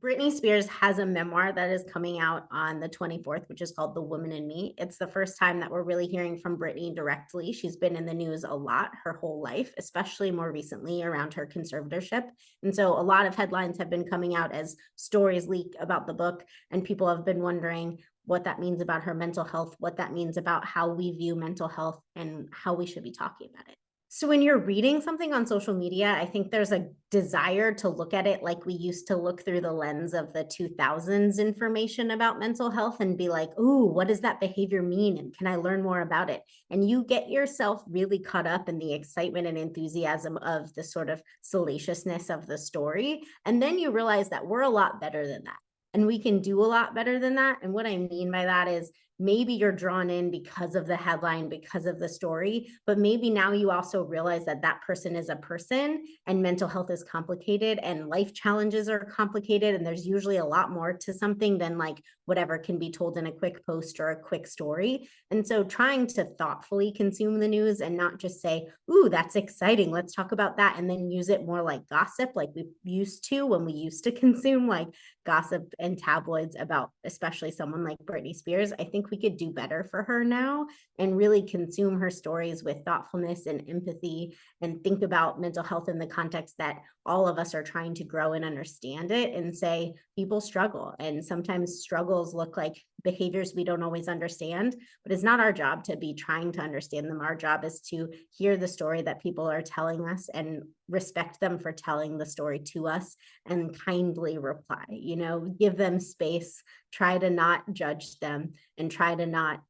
Britney Spears has a memoir that is coming out on the 24th, which is called The Woman in Me. It's the first time that we're really hearing from Britney directly. She's been in the news a lot her whole life, especially more recently around her conservatorship. And so a lot of headlines have been coming out as stories leak about the book, and people have been wondering what that means about her mental health, what that means about how we view mental health, and how we should be talking about it. So when you're reading something on social media, I think there's a desire to look at it like we used to look through the lens of the 2000s information about mental health and be like, "Ooh, what does that behavior mean? And can I learn more about it?" And you get yourself really caught up in the excitement and enthusiasm of the sort of salaciousness of the story. And then you realize that we're a lot better than that. And we can do a lot better than that. And what I mean by that is maybe you're drawn in because of the headline, because of the story, but maybe now you also realize that that person is a person and mental health is complicated and life challenges are complicated. And there's usually a lot more to something than like whatever can be told in a quick post or a quick story. And so trying to thoughtfully consume the news and not just say, "Ooh, that's exciting. Let's talk about that." And then use it more like gossip, like we used to when we used to consume like gossip and tabloids about especially someone like Britney Spears. I think we could do better for her now and really consume her stories with thoughtfulness and empathy and think about mental health in the context that all of us are trying to grow and understand it and say people struggle, and sometimes struggles look like behaviors we don't always understand, but it's not our job to be trying to understand them. Our job is to hear the story that people are telling us and respect them for telling the story to us and kindly reply, give them space, try to not judge them, and try to not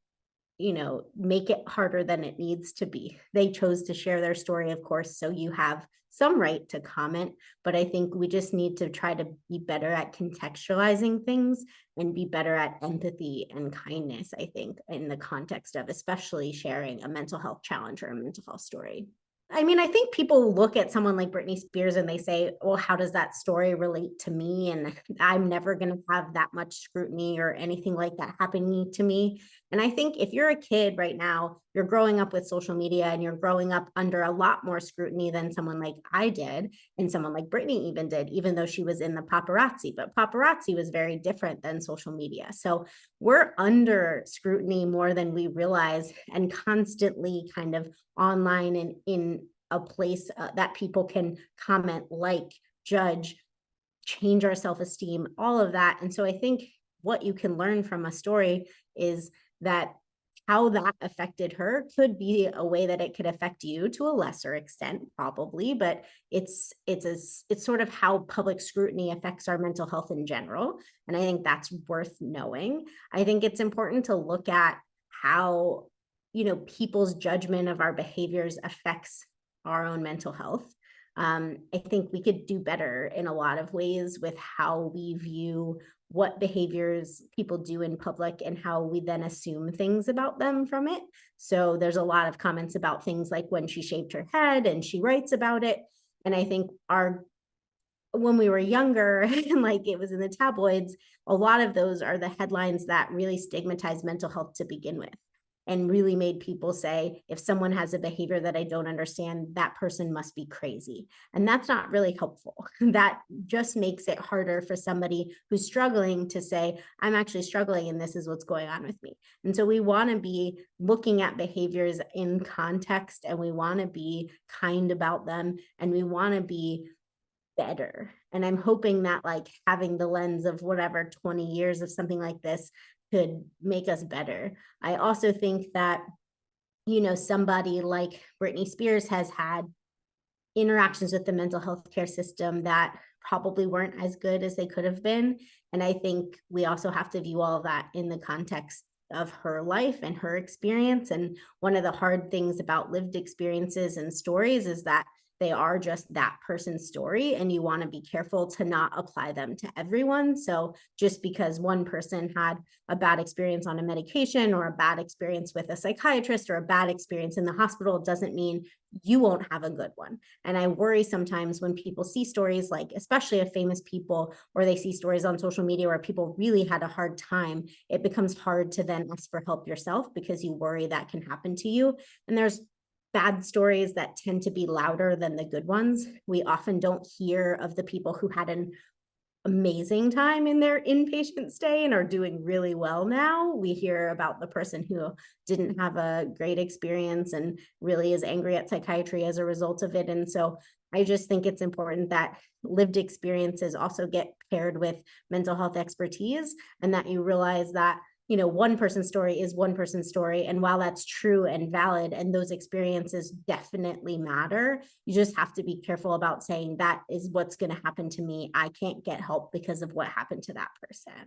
make it harder than it needs to be. They chose to share their story, of course, so you have some right to comment, but I think we just need to try to be better at contextualizing things and be better at empathy and kindness, I think, in the context of especially sharing a mental health challenge or a mental health story. I mean, I think people look at someone like Britney Spears and they say, "Well, how does that story relate to me? And I'm never going to have that much scrutiny or anything like that happening to me." And I think if you're a kid right now, you're growing up with social media and you're growing up under a lot more scrutiny than someone like I did and someone like Britney even did, even though she was in the paparazzi. But paparazzi was very different than social media. So we're under scrutiny more than we realize and constantly kind of online and in a place that people can comment, like, judge, change our self-esteem, all of that. And so I think what you can learn from a story is that how that affected her could be a way that it could affect you to a lesser extent, probably, but it's sort of how public scrutiny affects our mental health in general. And I think that's worth knowing. I think it's important to look at how people's judgment of our behaviors affects our own mental health. I think we could do better in a lot of ways with how we view what behaviors people do in public and how we then assume things about them from it. So there's a lot of comments about things like when she shaved her head and she writes about it. And I think when we were younger and like it was in the tabloids, a lot of those are the headlines that really stigmatize mental health to begin with and really made people say, if someone has a behavior that I don't understand, that person must be crazy. And that's not really helpful. That just makes it harder for somebody who's struggling to say, I'm actually struggling and this is what's going on with me. And so we want to be looking at behaviors in context, and we want to be kind about them, and we want to be better. And I'm hoping that like having the lens of whatever 20 years of something like this could make us better. I also think that, somebody like Britney Spears has had interactions with the mental health care system that probably weren't as good as they could have been. And I think we also have to view all of that in the context of her life and her experience. And one of the hard things about lived experiences and stories is that they are just that person's story, and you want to be careful to not apply them to everyone. So just because one person had a bad experience on a medication or a bad experience with a psychiatrist or a bad experience in the hospital doesn't mean you won't have a good one. And I worry sometimes when people see stories like, especially of famous people, or they see stories on social media where people really had a hard time, it becomes hard to then ask for help yourself because you worry that can happen to you. And there's bad stories that tend to be louder than the good ones. We often don't hear of the people who had an amazing time in their inpatient stay and are doing really well now. We hear about the person who didn't have a great experience and really is angry at psychiatry as a result of it. And so I just think it's important that lived experiences also get paired with mental health expertise, and that you realize that, one person's story is one person's story. And while that's true and valid, and those experiences definitely matter, you just have to be careful about saying that is what's going to happen to me. I can't get help because of what happened to that person.